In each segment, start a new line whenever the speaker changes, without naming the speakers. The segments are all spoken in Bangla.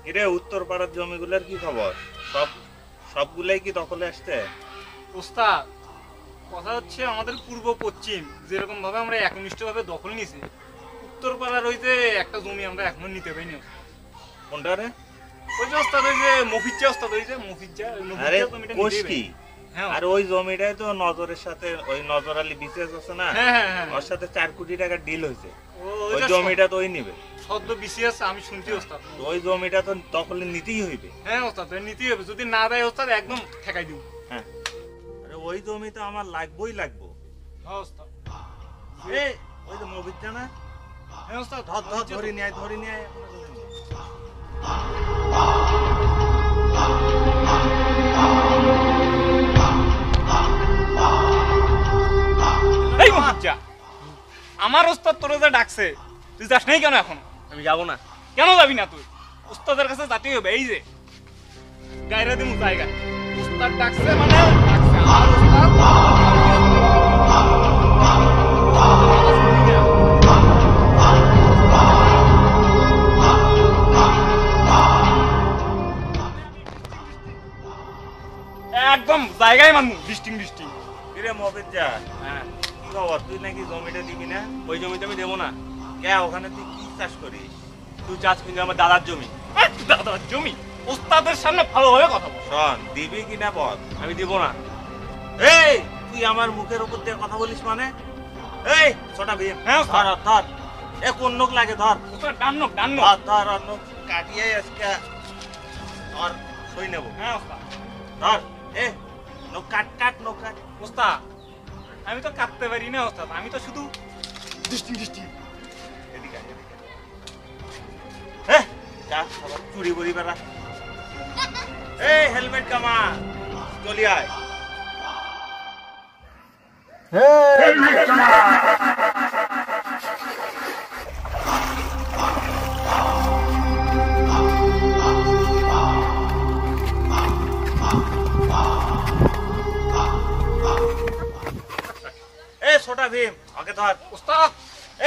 এরে উত্তর পাড়ার জমিগুলোর কি খবর? সব সবগুলাই কি দখলে আসছে?
ওস্তাদ, কথা হচ্ছে আমাদের পূর্ব পশ্চিম যেরকম ভাবে আমরা একনিষ্ঠভাবে দখল নিছি, উত্তর পাড়ার ওই যে একটা জমি আমরা এখনো নিতে পারিনি।
কোনটা রে?
ওই যে ওস্তাদ, ওই যে মফিজ্জা ওস্তাদ, ওই যে মফিজ্জা
আরে
জমিটা
কোষ
নিতেই
কি?
পারিনি। হ্যাঁ
আর ওই জমিটাই তো নজরের সাথে, ওই নজর আলী বিসিএস আছে না,
হ্যাঁ হ্যাঁ হ্যাঁ,
ওর সাথে 4 কোটি টাকা ডিল হয়েছে। ওই
ওইটা
জমিটা তো ওই নিবে।
সদ্য বিসিএস আমি শুনছি ওস্তাদ।
তো ওই জমিটা তো দখলে নিতেই হইবে।
হ্যাঁ ওস্তাদ, নিতেই হবে, যদি না দেয় ওস্তাদ একদম ঠেকাই দিব।
হ্যাঁ, আরে ওই জমি তো আমার লাগবেই লাগবো।
হ্যাঁ ওস্তাদ।
এই ওই যে মফিজ্জা না,
হ্যাঁ ওস্তাদ,
ধরি নিয়ে আয়।
এই মফিজ্জা, আমার ওস্তাদ তোরে যে ডাকছে, তুই যাস নাই কেন এখন?
আমি যাব না।
কেন যাবি না তুই? উস্তাদের কাছে যাতেই হবে। এই যে গায়রা দিমু জায়গা, উস্তাদ ডাকছে মানে ডাকছে। আমার উস্তাদ একদম জায়গায় মানমু, ডিস্টিং।
কিরে মফিজ্জা,
হ্যাঁ,
কি খবর? তুই নাকি জমিটা দিবি না?
ওই জমিতে আমি দেবো না।
কে ওখানে তুই কি চাষ করিস?
তুই চাষ কিন্তু আমার দাদার জমি।
দাদার জমি? উস্তাদের সামনে ভালোভাবে কথা বল।
শোন, দিবি কিনা বল।
আমি দিব না।
এই তুই আমার মুখের উপর দিয়ে কথা বলিস মানে? এই ছোটা ভীম,
হ্যাঁ,
ধর এ কোন নখ লাগে? ধর
উস্তাদ ডান নখ।
ধর আর নখ কাটিয়ে আজকে ধর সই নেব।
হ্যাঁ উস্তাদ।
ধর এ নখ কাট নখ কাট।
উস্তাদ, আমি তো কাটতে পারি না উস্তাদ, আমি তো শুধু ডিস্টিং।
এদিকে আয়, এদিকে আয়। হ্যাঁ যা সবার চুরি বড়ি বেড়া। এই হেলমেট কামা, চলি আয়। এ ছোটা ভীম, ওকে ধর।
উস্তাদ।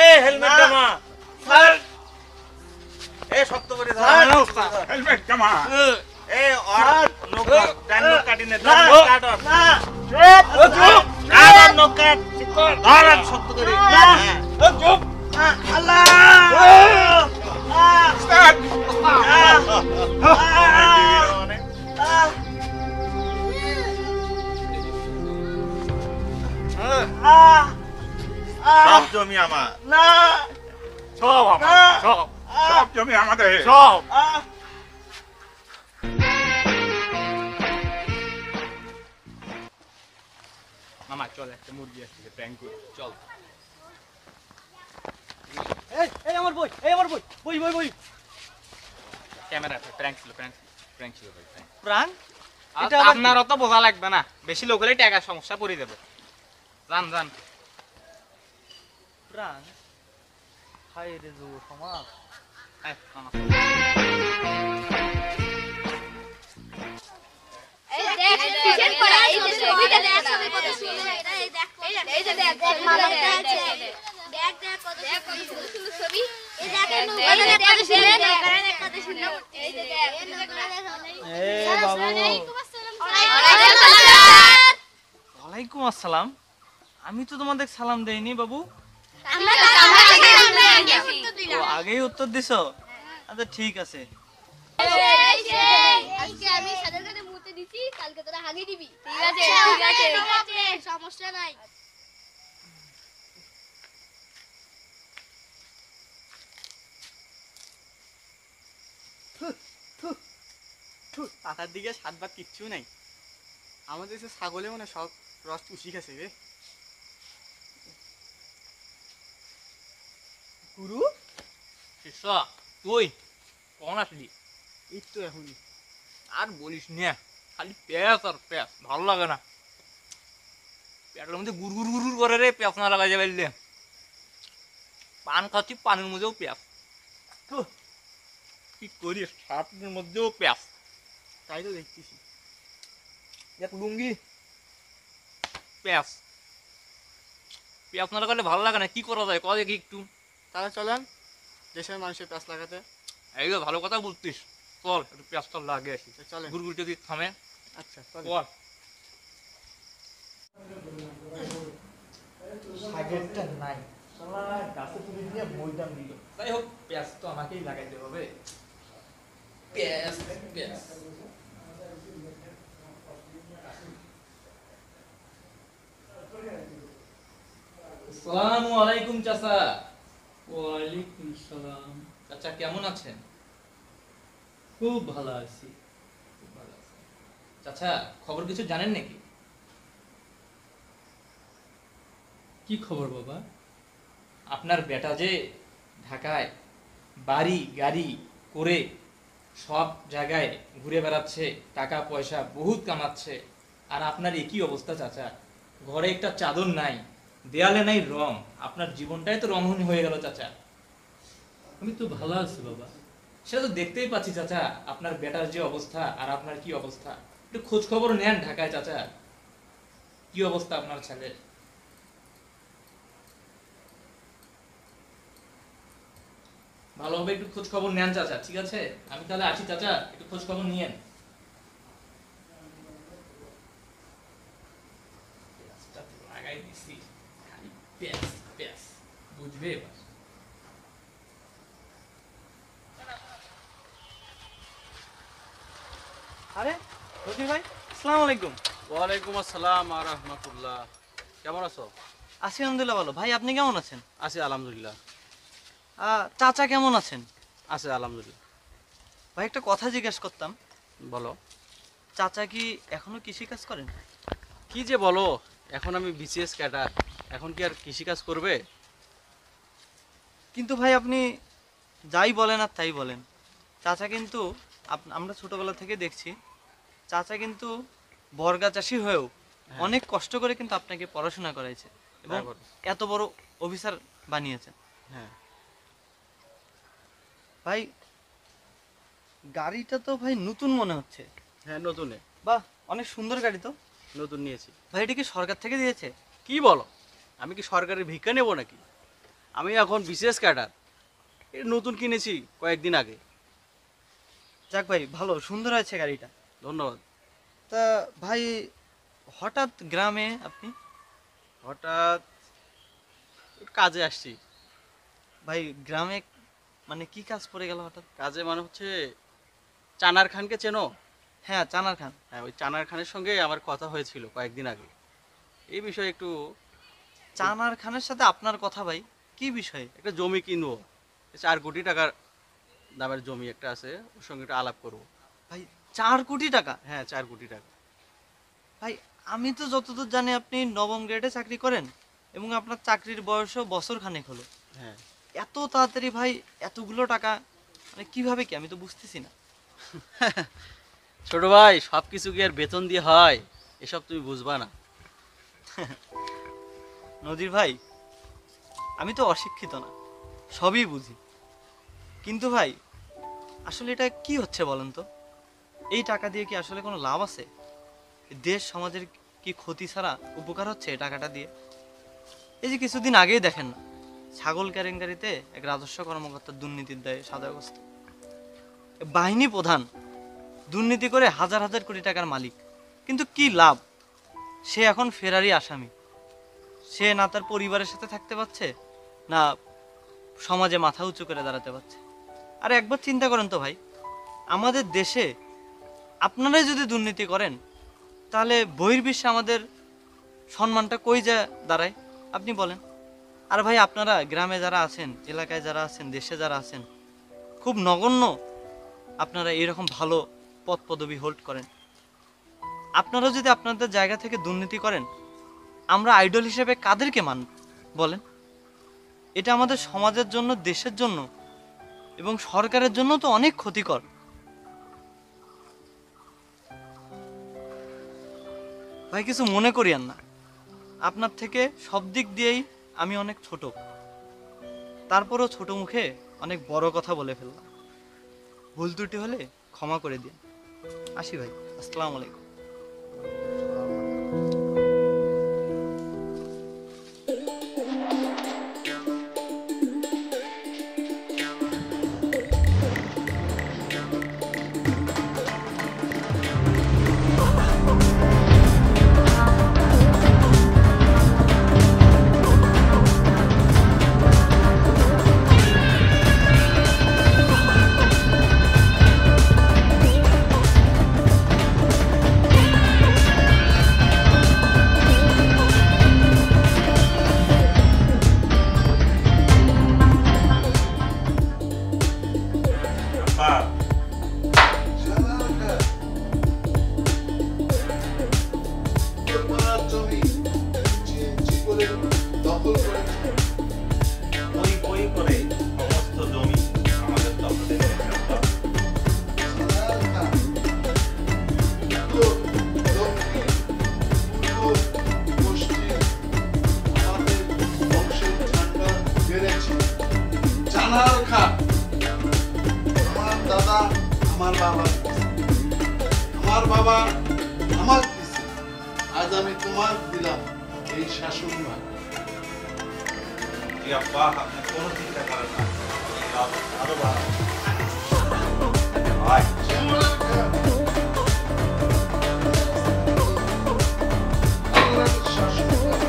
এ হেলমেট কামা,
স্যার।
এ শক্ত করে ধর।
হ্যাঁ, উস্তাদ।
হেলমেট কামা। এ আর নখ ডান নখ কাটি নে,
না,
কাট আর।
চুপ।
কাট আর নখ কাট। ধর আর শক্ত করে। হ্যাঁ।
চুপ।
আল্লাহ!
উস্তাদ।
সব জমি আমার।
সব আমার,
সব জমি আমাদের।
সব। মামা চল, একটা মুরগি আসছে, প্র্যাঙ্ক করি, চল।
এই আমার বই, বই।
ক্যামেরা প্র্যাঙ্ক ছিল ভাই,
প্রাণ?
এটা আপনার অত বোঝা লাগবে না, বেশি লোক হলে টাকা সমস্যা পড়ে যাবে। জান
প্রাণ? হায় রে জো সমাজ।
এই, মামা।
এই দেখ কিসের পড়া, এই যে ছবিটা দেখ, ছবি কত সুন্দর, এই যে দেখ মালাটা আছে, দেখ কত সুন্দর ছবি, এই দেখ কত সুন্দর, এই যে দেখ
এ বাবু, ওয়ালাইকুম আসসালাম। আমি তো তোমাদের সালাম দেইনি বাবু।
আমরা
ও আগেই উত্তর দিছো? আচ্ছা ঠিক আছে।
আজকে আমি সাদের কাছে মুতে দিছি, কালকে তোরা হাগি দিবি। ঠিক আছে সমস্যা নাই।
পাতার দিকে 7 ভাগ কিচ্ছু নাই। আমাদের দেশে ছাগলে মানে সব রস চুষি গেছে রে। গুরু
শিষ্য, তুই কখন আসলি?
এই তো এখনই।
আর বলিস না, খালি পেঁয়াজ আর পেঁয়াজ, ভালো লাগে না। পেটের মধ্যে গুড় করে রে, পেঁয়াজ না লাগা যাবে। পান খাচ্ছি, পানের মধ্যেও পেঁয়াজ। কি করিস, শার্টের মধ্যেও পেঁয়াজ।
তাই তো দেখতেছি।
এক লুঙ্গি পেঁয়াজ, পেঁয়াজ না লাগালে ভালো লাগে না। কি করা যায়, কয়ে কি একটু?
তাহলে চলেন দেশের মানুষের প্যাঁচ লাগাতে।
এই ভালো কথা বলতিস। চল একটু পেঁয়াজটা লাগে আসি।
চলেন।
গুড়গুড়ি যদি থামে
আচ্ছা চলেন।
চল।
শাকেরটা নাই গাছে তুলে দিয়ে বইটা দিল।
যাই হোক পেঁয়াজ তো আমাকেই লাগাইতে হবে। পেঁয়াজ পেঁয়াজ আসসালামু আলাইকুম চাচা।
ওয়ালাইকুম সালাম।
চাচা কেমন আছেন?
খুব ভালো আছি।
খুব ভালো আছেন। চাচা খবর কিছু জানেন নাকি?
কি খবর বাবা?
আপনার বেটা যে ঢাকায় বাড়ি গাড়ি করে সব জায়গায় ঘুরে বেড়াচ্ছে, টাকা পয়সা বহুত কামাচ্ছে, আর আপনার একই অবস্থা চাচা। ঘরে একটা চাদর নাই, দেয়ালে নাই রং। আপনার জীবনটাই তো রংহীন হয়ে গেল চাচা।
আমি তো ভালো আছি বাবা।
সেটা তো দেখতেই পাচ্ছি চাচা, আপনার বেটার যে অবস্থা আর আপনার কি অবস্থা। একটু খোঁজ খবর নেন ঢাকায় চাচা, কি অবস্থা আপনার ছেলের। ভালোভাবে একটু খোঁজ খবর নেন চাচা, ঠিক আছে? আমি তাহলে আসি চাচা, একটু খোঁজ খবর নিয়েন। পেঁয়াজটা তো লাগাই দিছি, খালি পেঁয়াজ পেঁয়াজ, বুঝবে এবার।
আরে রফি ভাই, আসসালামু আলাইকুম।
ওয়ালাইকুম আসসালাম আর রহমতুল্লাহ। কেমন আছো?
আছি আলহামদুলিল্লাহ ভালো। ভাই আপনি কেমন আছেন?
আছি আলহামদুলিল্লাহ।
চাচা কেমন আছেন?
আছে আলহামদুলিল্লাহ।
ভাই একটা কথা জিজ্ঞেস করতাম,
বলো।
চাচা কি এখনো কৃষি কাজ করেন?
কি যে বলো, এখন আমি বিসিএস ক্যাডার, এখন কি আর কৃষিকাজ করবে?
কিন্তু ভাই আপনি যাই বলেন আর তাই বলেন, চাচা কিন্তু আমরা ছোটবেলা থেকে দেখছি চাচা কিন্তু বর্গা চাষি হয়েও অনেক কষ্ট করে কিন্তু আপনাকে পড়াশোনা করাইছে এবং
হ্যাঁ, বলো।
এত বড় অফিসার বানিয়েছেন।
হ্যাঁ,
ভাই গাড়িটা তো ভাই নতুন মনে হচ্ছে।
হ্যাঁ নতুনে,
বাহ, অনেক সুন্দর গাড়ি তো।
নতুন নিয়েছি।
ভাই এটা কি সরকার থেকে দিয়েছে?
কি বলো, আমি কি সরকারের ভিক্ষা নেব নাকি? আমি এখন বিসিএস ক্যাডার, এই নতুন কিনেছি কয়েকদিন আগে।
যাক ভাই, ভালো সুন্দর হয়েছে গাড়িটা।
ধন্যবাদ।
তা ভাই হঠাৎ গ্রামে আপনি?
হঠাৎ একটু কাজে আসছি।
ভাই গ্রামে মানে কি কাজ পড়ে গেল হঠাৎ?
কাজে মানে হচ্ছে, চানার খানকে চেনো?
হ্যাঁ, চানার খান।
হ্যাঁ, ওই চানার খানের সঙ্গে আমার কথা হয়েছিল কয়েকদিন আগে, এই বিষয়ে একটু।
চানার খানের সাথে আপনার কথা ভাই, কি বিষয়ে?
একটা জমি কিনবো, 4 কোটি টাকার দামের জমি একটা আছে, ওর সঙ্গে একটু আলাপ করবো।
ভাই 4 কোটি টাকা?
হ্যাঁ, 4 কোটি টাকা।
ভাই আমি তো যতদূর জানি আপনি নবম গ্রেডে চাকরি করেন এবং আপনার চাকরির বয়সও বছর খানেক হলো।
হ্যাঁ,
এত তাড়াতাড়ি ভাই এতগুলো টাকা মানে কিভাবে, কি আমি তো বুঝতেছি না।
ছোট ভাই, সব কিছু কি আর বেতন দিয়ে হয়? এসব তুমি বুঝবা না।
নদীর ভাই আমি তো অশিক্ষিত না, সবই বুঝি, কিন্তু ভাই আসলে এটা কি হচ্ছে বলেন তো? এই টাকা দিয়ে কি আসলে কোনো লাভ আছে? দেশ সমাজের কি ক্ষতি ছাড়া উপকার হচ্ছে এই টাকাটা দিয়ে? এই যে কিছুদিন আগেই দেখেন না, ছাগল কেলেঙ্কারিতে এক রাজস্ব কর্মকর্তার দুর্নীতির দায়ে সাজাগ্রস্ত। বাহিনী প্রধান দুর্নীতি করে হাজার হাজার কোটি টাকার মালিক, কিন্তু কি লাভ? সে এখন ফেরারি আসামি। সে না তার পরিবারের সাথে থাকতে পারছে, না সমাজে মাথা উঁচু করে দাঁড়াতে পারছে। আর একবার চিন্তা করেন তো ভাই, আমাদের দেশে আপনারাই যদি দুর্নীতি করেন তাহলে বহির্বিশ্বে আমাদের সম্মানটা কই যায় দাঁড়ায় আপনি বলেন। আর ভাই আপনারা গ্রামে যারা আছেন, এলাকায় যারা আছেন, দেশে যারা আছেন, খুব নগণ্য আপনারা এরকম ভালো পদ পদবি হোল্ড করেন। আপনারা যদি আপনাদের জায়গা থেকে দুর্নীতি করেন, আমরা আইডল হিসেবে কাদেরকে মানব বলেন? এটা আমাদের সমাজের জন্য, দেশের জন্য এবং সরকারের জন্য তো অনেক ক্ষতিকর। ভাই কিছু মনে করিয়েন না, আপনার থেকে সব দিক দিয়েই আমি অনেক ছোট, তারপরও ছোট মুখে অনেক বড় কথা বলে ফেললাম। ভুল ত্রুটি হলে ক্ষমা করে দিন। আসি ভাই, আসসালামু আলাইকুম।
আব্বা বই বই করে সমস্ত জমি আমাদের দখলে নিয়েছে আব্বা।
জানার খা আমার দাদা আমার বাবা আমার বাবা আমার দিছে আজ আমি তোমার দিলাম এই শাসন ভাগ
জি আব্বা আপনি কোনো চিন্তা করেন না এই লাভ আরো ভালো ভাই
জানার খা আল্লাহর শাসন ভাগ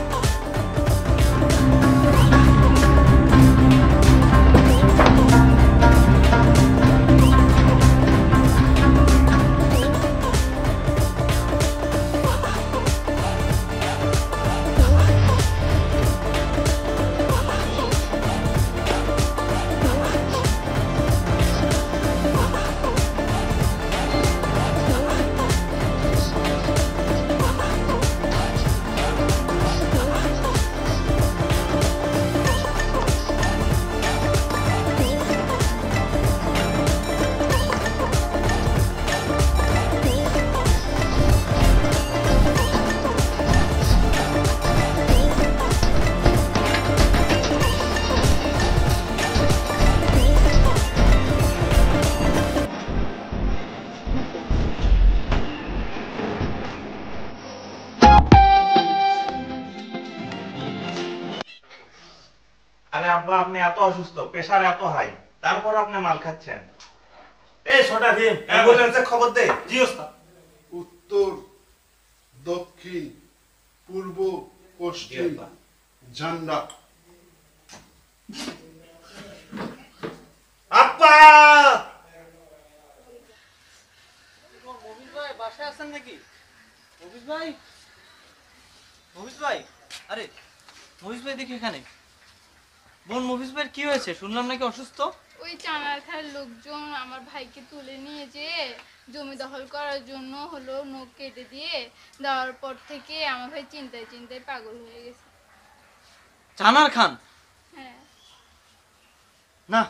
আরে আব্বা আপনি এত অসুস্থ প্রেসার এত হাই তারপর আপনি মাল খাচ্ছেন এই ছোটা ভীম অ্যাম্বুলেন্সে খবর দে জি ওস্তাদ
উত্তর দক্ষিণ পূর্ব পশ্চিম ঝান্ডা
আব্বা
মফিজ ভাই বাসায় আছেন নাকি? মফিজ ভাই, মফিজ ভাই, আরে মফিজ ভাই দেখি এখানে। বোন মফিজ ভাইয়ের কি হয়েছে? শুনলাম নাকি অসুস্থ।
ওই চানারখার লোকজন আমার ভাইকে তুলে নিয়ে যেয়ে জমি দখল করার জন্য হলো নখ কেটে দিয়ে দেওয়ার পর থেকে আমার ভাই চিন্তায় চিন্তায় পাগল হয়ে গেছে।
চানার খান?
হ্যাঁ।
না,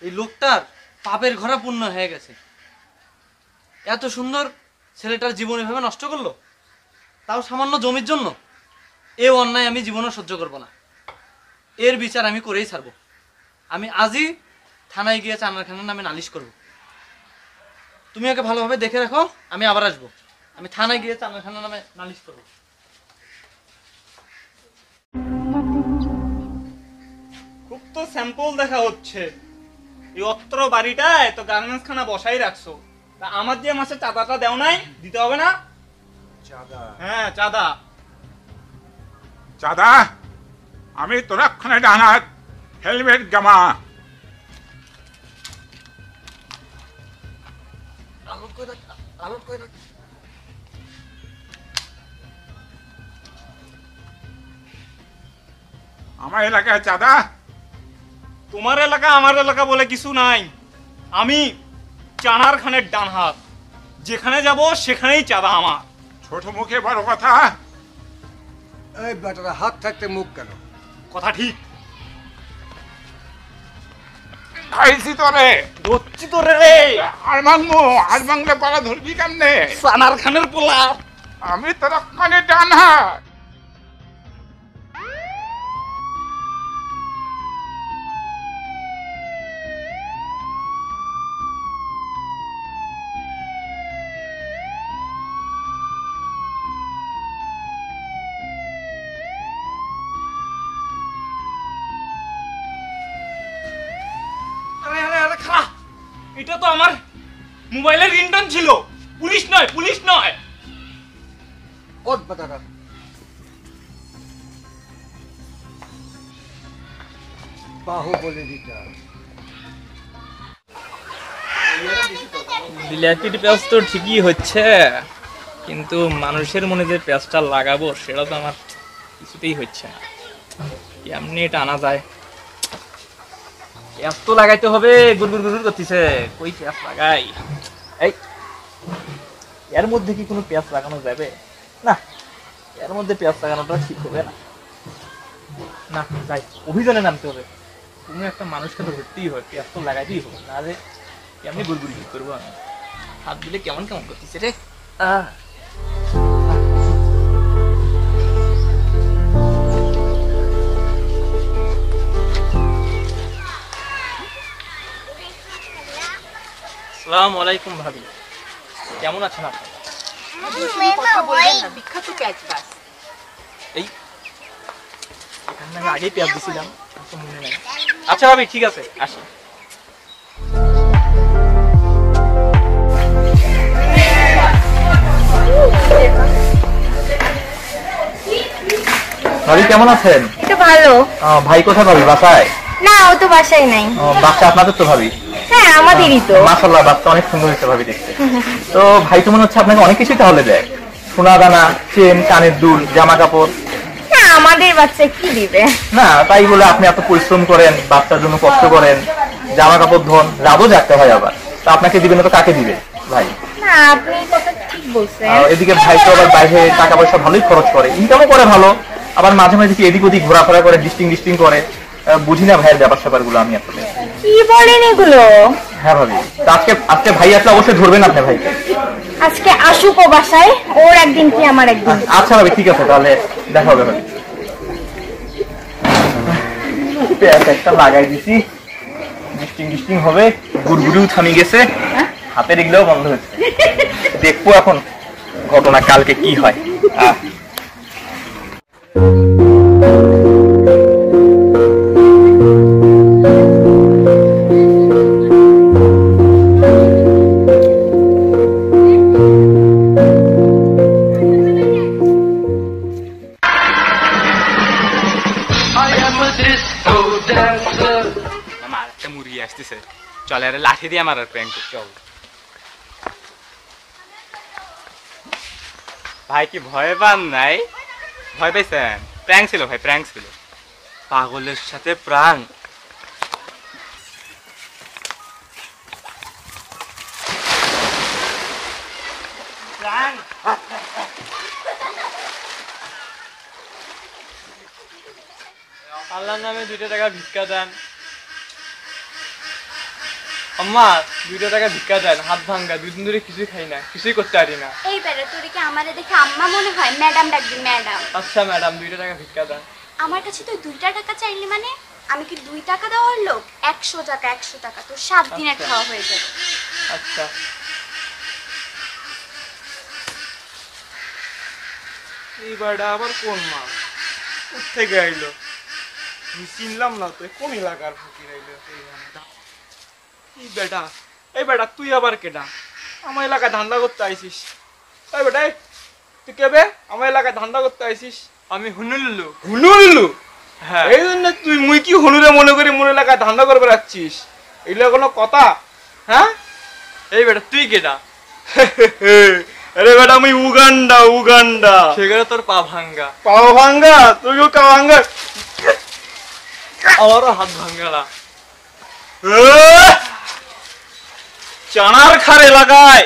এই লোকটার পাপের ঘোড়া পূর্ণ হয়ে গেছে। এত সুন্দর ছেলেটার জীবন এভাবে নষ্ট করলো, তাও সামান্য জমির জন্য। এ অন্যায় আমি জীবনে সহ্য করব না। এর বিচার আমি করেই ছাড়বো। আমি আজই থানায় গিয়ে চানার খানের নামে নালিশ করব। তুমি ওকে ভালোভাবে দেখে রাখো, আমি আবার আসবো। আমি থানায় গিয়ে চানার খানের নামে নালিশ করব।
খুব তো স্যাম্পল দেখা হচ্ছে। এই অত্র বাড়িটায় তো গার্মেন্টস খানা বসাই রাখছো, তা আমার যে মাসে চাঁদাটা দেও নাই, দিতে হবে না?
চাঁদা?
হ্যাঁ চাঁদা।
চাঁদা? আমি তোরা খানে ডানাত হেলমেট গামা। আমার এলাকায় চাঁদা?
তোমার এলাকা আমার এলাকা বলে কিছু নাই। আমি চানার খানের ডান হাত, যেখানে যাব সেখানেই চাঁদা আমার।
ছোট মুখে বড় কথা।
এই বেটারা হাত থাকতে মুখ কেন?
কথা ঠিক।
খাইছি তোরে,
ধরছি তোরে রে।
আর মাংমু, আর মাংলে পালা ধরবি কেমনে?
চানার খানের পোলা।
আমি তোরা খানে ডান হাত।
এটা তো আমার মোবাইলের রিংটোন ছিল। পুলিশ নয়, পুলিশ নয়।
ওর বেটারা বাহুবলী দিটা।
বিলাতির পেঁয়াজ তো ঠিকই হচ্ছে, কিন্তু মানুষের মনে যে পেঁয়াজটা লাগাবো সেটা তো আমার কিছুতেই হচ্ছে না। কেমনি এটা আনা যায়? পেঁয়াজ তো লাগাইতে হবে, গুড়গুড় গুড়গুড় করতেছে, কই পেঁয়াজ লাগাই? এই এর মধ্যে কি কোনো পেঁয়াজ লাগানো যাবে? না, এর মধ্যে পেঁয়াজ লাগানোটা ঠিক হবে না। না যাই, অভিযানে নামতে হবে। কোনো একটা মানুষকে তো ধরতেই হবে, পেঁয়াজ তো লাগাইতেই হবে, না রে কেমনি গুড়গুড়ি কি করবো আমি? হাত দিলে কেমন কেমন করতেছে রে। আসসালামু আলাইকুম ভাবি, কেমন আছেন আপনি?
বিখ্যাত পেঁয়াজ গাছ।
এই এখানে আমি আগেই পেঁয়াজ দিছিলাম, মনে নাই। আচ্ছা ভাবি ঠিক আছে, আসি। ভাবি কেমন আছেন?
একটু ভালো।
ভাই কোথায় ভাবি? বাসায়?
না, ও তো বাসায় নাই।
বাচ্চা আপনাদের তো ভাবি?
হ্যাঁ আমাদেরই তো।
মাশাআল্লাহ, বাচ্চা অনেক সুন্দর হয়েছে ভাবি দেখতে। তো ভাই তো মনে হচ্ছে আপনাকে অনেক কিছুই তাহলে দেয়, সোনা দানা, চেন, কানের দুল, জামা কাপড়।
না, আমাদের বাচ্চা কি দিবে?
না তাই বলে আপনি এত পরিশ্রম করেন, বাচ্চার জন্য কষ্ট করেন, জামা কাপড় ধন, রাতও জাগতে হয় আবার, তো আপনাকে দিবে না তো কাকে দিবে ভাই?
না, আপনি কথা ঠিক বলছেন।
এদিকে ভাই তো আবার বাইরে টাকা পয়সা ভালোই খরচ করে, ইনকামও করে ভালো, আবার মাঝে মাঝে কি এদিক ওদিক ঘোরাফেরা করে, ডিস্টিং করে। বুঝি না ভাইয়ের ব্যাপার স্যাপার গুলো আমি আসলে।
কি বলেন এগুলো?
হ্যাঁ ভাবি, আজকে ভাই আসলে অবশ্যই ধরবেন আপনি ভাইকে।
আজকে আসুক ও বাসায়, ওর একদিন কি আমার একদিন।
আচ্ছা ভাবি ঠিক আছে, তাহলে দেখা হবে ভাবি। পেঁয়াজ একটা লাগাই দিছি, ডিস্টিং হবে, গুড়গুড়িও থামি গেছে, হাতের এগুলোও বন্ধ হয়েছে। দেখবো এখন ঘটনা কালকে কি হয়।
চলে আরে লাঠি দিয়ে আমার প্র্যাঙ্ক করতে হবে। ভাই কি ভয় পান নাই? ভয় পাইছেন? প্র্যাঙ্ক ছিল ভাই, প্র্যাঙ্ক ছিল। পাগলের সাথে প্রাঙ্ক। আল্লাহর নামে 2 টাকা ভিক্ষা দেন। আম্মা 2 টাকা ভিক্ষা দেন, হাত ভাঙ্গা, 2 দিন ধরে কিছুই খাই না, কিছুই করতে পারি না।
এই বেটা, তোর কি আমারে দেখে আম্মা মনে হয়? ম্যাডাম ডাকবি, ম্যাডাম।
আচ্ছা ম্যাডাম 2 টাকা ভিক্ষা দেন।
আমার কাছে তুই 2 টাকা চাইলি মানে? আমি কি 2 টাকা দেওয়ার লোক? 100 টাকা, 100 টাকা তোর 7 দিনের খাওয়া হয়ে যাবে।
আচ্ছা এই বাড়া আবার কোন মা থেকে আইলো? চিনলাম না তো, কোন এলাকার ফকির আইলো? এই বেটা তুই আবার কেডা? আমার এলাকায় ধান্দা করতে আইছিস? এই বেটা তুই কেবে আমার এলাকায় ধান্দা করতে আইছিস? আমি হুনুল্লু। হুনুল্লু? হ্যাঁ। এই জন্য তুই মুই কি হুনুরে মনে করি মোর এলাকায় ধান্দা করবে যাচ্ছিস? এগুলো কোনো কথা? হ্যাঁ এই বেটা তুই কেডা? আরে বেটা আমি উগান্ডা। সেখানে তোর পা ভাঙ্গা। পা ভাঙ্গা? তুইও পা ভাঙ্গা? আমারও হাত ভাঙ্গা না। চানার খার এলাকায়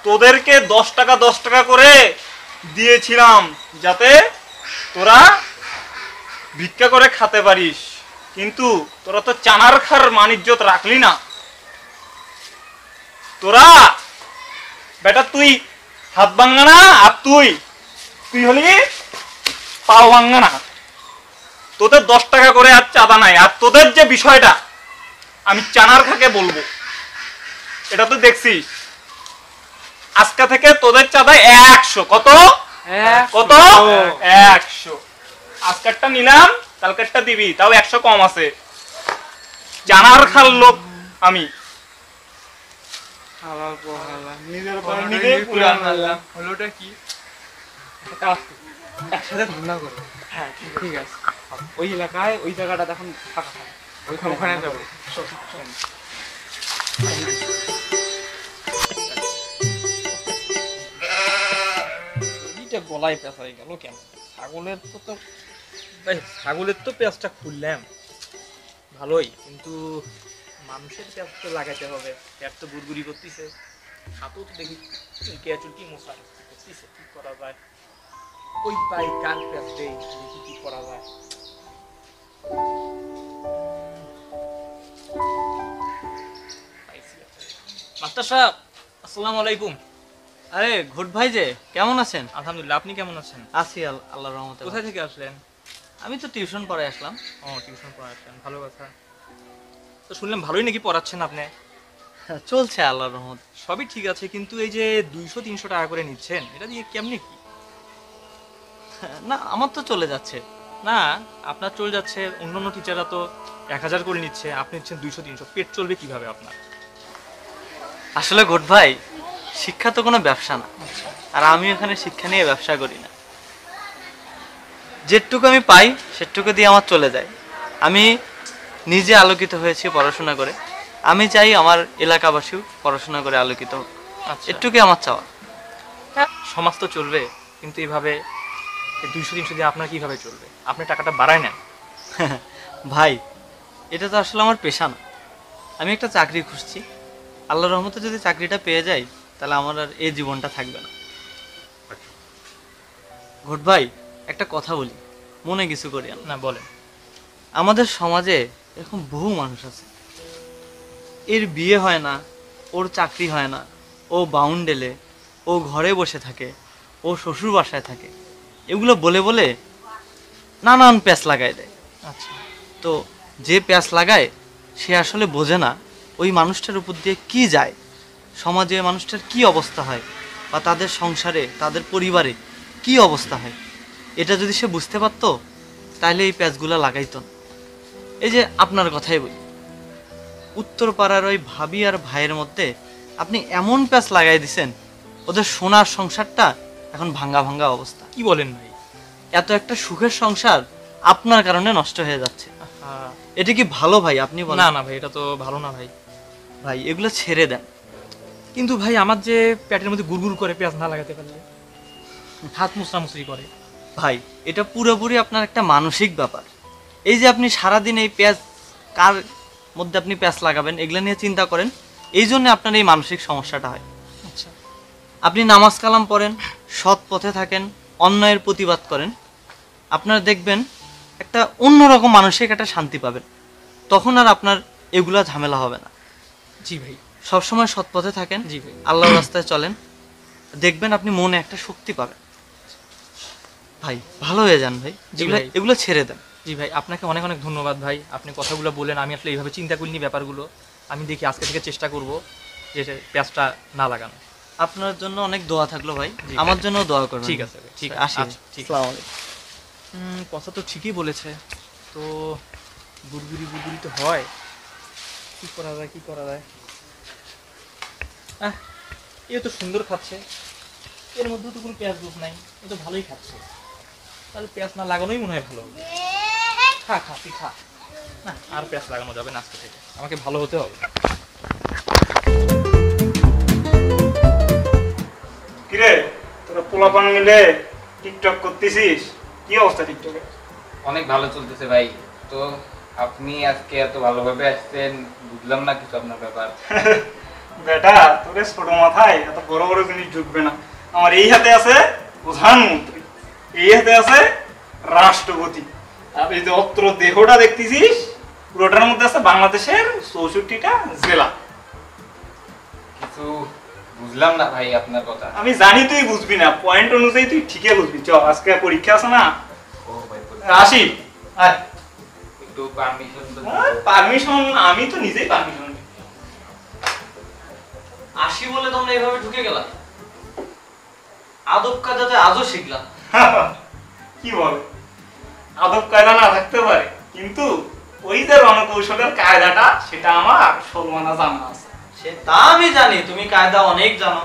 তোদেরকে 10 টাকা করে দিয়েছিলাম যাতে তোরা ভিক্ষা করে খেতে পারিস, কিন্তু তোরা তো চানার খার মানিজ্যত রাখলি না। তোরা বেটা তুই হাত ভাঙ্গা না, আর তুই হলি পাও ভাঙ্গা না। তোদের 10 টাকা করে আর চাঁদা নাই, আর তোদের যে বিষয়টা আমি চানার খাকে বলবো, এটা তো দেখছিস। আজকে থেকে তোদের চাঁদা 100। কত? কত? 100। আজকেরটা নিলাম, কালকেরটা দিবি, তাও 100 কম আছে। চানার খাল লোক আমি। হলোটা কি? একসাথে ধান্দা করো। হ্যাঁ ঠিক আছে। ওই এলাকায় ওই জায়গাটা এখন ফাঁকা থাকে, ওখানে যাবো। গলায় পেঁচা হয়ে গেল কেন? ছাগলের তো পেঁচটা খুললাম,
ভালোই, কিন্তু মানুষের পেট তো লাগাইতে হবে। পেট তো গুড়গুড়ি করতেছে, হাতও তো দেখি চুলকি মশা করতেছে, কি করা যায়? ওই পাই কার পেট দেই, দেখি কি করা যায়। মাস্টার সাহেব, আসসালামু আলাইকুম।
আরে ঘোট ভাই যে, কেমন আছেন?
আলহামদুলিল্লাহ, আপনি কেমন আছেন?
আছি আল্লাহর রহমতে।
কোথায় থেকে আসলেন?
আমি তো টিউশন পড়ায় আসলাম।
ও, টিউশন পড়াচ্ছেন, ভালো কথা। তো শুনলাম ভালোই নাকি পড়াচ্ছেন আপনি?
চলছে আল্লাহর রহমত।
সবই ঠিক আছে, কিন্তু এই যে 200-300 টাকা করে নিচ্ছেন, এটা দিয়ে কেমনে কি?
না, আমার তো চলে যাচ্ছে।
না, আপনার চলে যাচ্ছে, অন্যান্য টিচাররা তো 1000 করে নিচ্ছে, আপনি নিচ্ছেন 200-300, পেট চলবে কিভাবে আপনার?
আসলে ঘোট ভাই, শিক্ষা তো কোনো ব্যবসা না, আর আমি এখানে শিক্ষা নিয়ে ব্যবসা করি না। যেটুকু আমি পাই সেটুকু দিয়ে আমার চলে যায়। আমি নিজে আলোকিত হয়েছি পড়াশোনা করে, আমি চাই আমার এলাকাবাসীও পড়াশোনা করে আলোকিত হোক। এটুকুই আমার চাওয়া।
সমাজ তো চলবে, কিন্তু এইভাবে 200-300 দিয়ে আপনার কিভাবে চলবে? আপনি টাকাটা বাড়ায় নেন।
ভাই, এটা তো আসলে আমার পেশা না। আমি একটা চাকরি খুঁজছি, আল্লাহর রহমতে যদি চাকরিটা পেয়ে যাই তাহলে আমার আর এই জীবনটা থাকবে না। ঘোট ভাই, একটা কথা বলি, মনে কিছু করি
না, বলেন।
আমাদের সমাজে এরকম বহু মানুষ আছে, এর বিয়ে হয় না, ওর চাকরি হয় না, ও বাউন্ডেলে, ও ঘরে বসে থাকে, ও শ্বশুর বাসায় থাকে, এগুলো বলে বলে নানান প্যাঁচ লাগায় দেয়।
আচ্ছা,
তো যে প্যাঁচ লাগায় সে আসলে বোঝে না ওই মানুষটার উপর দিয়ে কি যায়, সমাজে মানুষটার কি অবস্থা হয়, বা তাদের সংসারে, তাদের পরিবারে কি অবস্থা হয়। এটা যদি সে বুঝতে পারতো তাহলে এই প্যাঁচগুলো লাগাইতো না। এই যে আপনার কথাই বলি, উত্তর পাড়ার ওই ভাবি আর ভাইয়ের মধ্যে আপনি এমন প্যাঁচ লাগাই দিছেন, ওদের সোনার সংসারটা এখন ভাঙ্গা ভাঙ্গা অবস্থা।
কি বলেন ভাই?
এত একটা সুখের সংসার আপনার কারণে নষ্ট হয়ে যাচ্ছে। এটা কি ভালো ভাই? আপনি বলেন।
না না ভাই, এটা তো ভালো না ভাই।
ভাই, এগুলো ছেড়ে দেন।
কিন্তু ভাই, আমার যে পেটের মধ্যে গুড়গুড় করে পেঁয়াজ না লাগাতে পারলে, হাত মুসরামুসরি করে।
ভাই, এটা পুরোপুরি আপনার একটা মানসিক ব্যাপার। এই যে আপনি সারাদিন এই পেঁয়াজ কার মধ্যে আপনি পেঁয়াজ লাগাবেন এগুলো নিয়ে চিন্তা করেন, এই জন্য আপনার এই মানসিক সমস্যাটা হয়।
আচ্ছা,
আপনি নামাজ কালাম পড়েন, সৎ পথে থাকেন, অন্যায়ের প্রতিবাদ করেন, আপনার দেখবেন একটা অন্যরকম মানসিক একটা শান্তি পাবেন। তখন আর আপনার এগুলা ঝামেলা হবে না।
জি ভাই।
সবসময় সৎ পথে থাকেন,
জি ভাই।
আল্লাহর রাস্তায় চলেন, দেখবেন আপনি মনে একটা শক্তি পাবেন। ভাই, ভালো হয়ে যান ভাই, এগুলো ছেড়ে দেন।
জি ভাই, আপনাকে অনেক অনেক ধন্যবাদ ভাই। আপনি কথাগুলো বললেন, আমি আসলে এইভাবে চিন্তা করিনি ব্যাপারগুলো। আমি দেখি আজকে থেকে চেষ্টা করব যে পেঁয়াজটা না লাগানো।
আপনার জন্য অনেক দোয়া থাকলো ভাই, আমার জন্য দোয়া করবেন।
ঠিক আছে, ঠিক
আসি।
আছে, ঠিক।
আসসালামু আলাইকুম।
কথা তো ঠিকই বলেছে, তো গুড়গুড়ি তো হয়, কি করা যায়, কি করা যায়? এ তো সুন্দর খাচ্ছে, এর মধ্যে তো কোনো পেঁয়াজ দুধ নাই, এ তো ভালোই খাচ্ছে। তাহলে পেঁয়াজ না লাগানোই মনে হয় ভালো হবে। খা খা, তুই খা। না, আর পেঁয়াজ লাগানো যাবে না আজকে থেকে, আমাকে ভালো হতে হবে।
কিরে, তোরা পোলাপান মিলে টিকটক করতেছিস? কি অবস্থা টিকটকে?
অনেক ভালো চলতেছে ভাই। তো আপনি আজকে এত ভালোভাবে আসছেন, বুঝলাম না কিছু আপনার ব্যাপার।
বেটা, তোরে ছোট মাথায় এত বড় বড় জিনিস ঢুকবে না। আমার এই হাতে আছে প্রধানমন্ত্রী, এই হাতে আছে রাষ্ট্রপতি, আর এই যে অত্র দেহটা দেখতেছিস পুরোটার মধ্যে আছে বাংলাদেশের 64টা জেলা।
কিছু বুঝলাম না ভাই আপনার কথা।
আমি জানি তুই বুঝবি না, পয়েন্ট অনুযায়ী তুই ঠিকই বুঝবি। চ, আজকে পরীক্ষা আছে না?
ও ভাই,
আসি। আয়,
একটু পারমিশন।
পারমিশন আমি তো নিজেই পারমিশন
আসি বলে তোমরা এইভাবে ঢুকে গেলা? আদব কায়দাতে আজও শিখলাম।
কি বলে, আদব কায়দা না থাকতে পারে, কিন্তু ওই যে রণকৌশলের কায়দাটা সেটা আমার সলমানা জানা আছে।
সে তা আমি জানি, তুমি কায়দা অনেক জানো।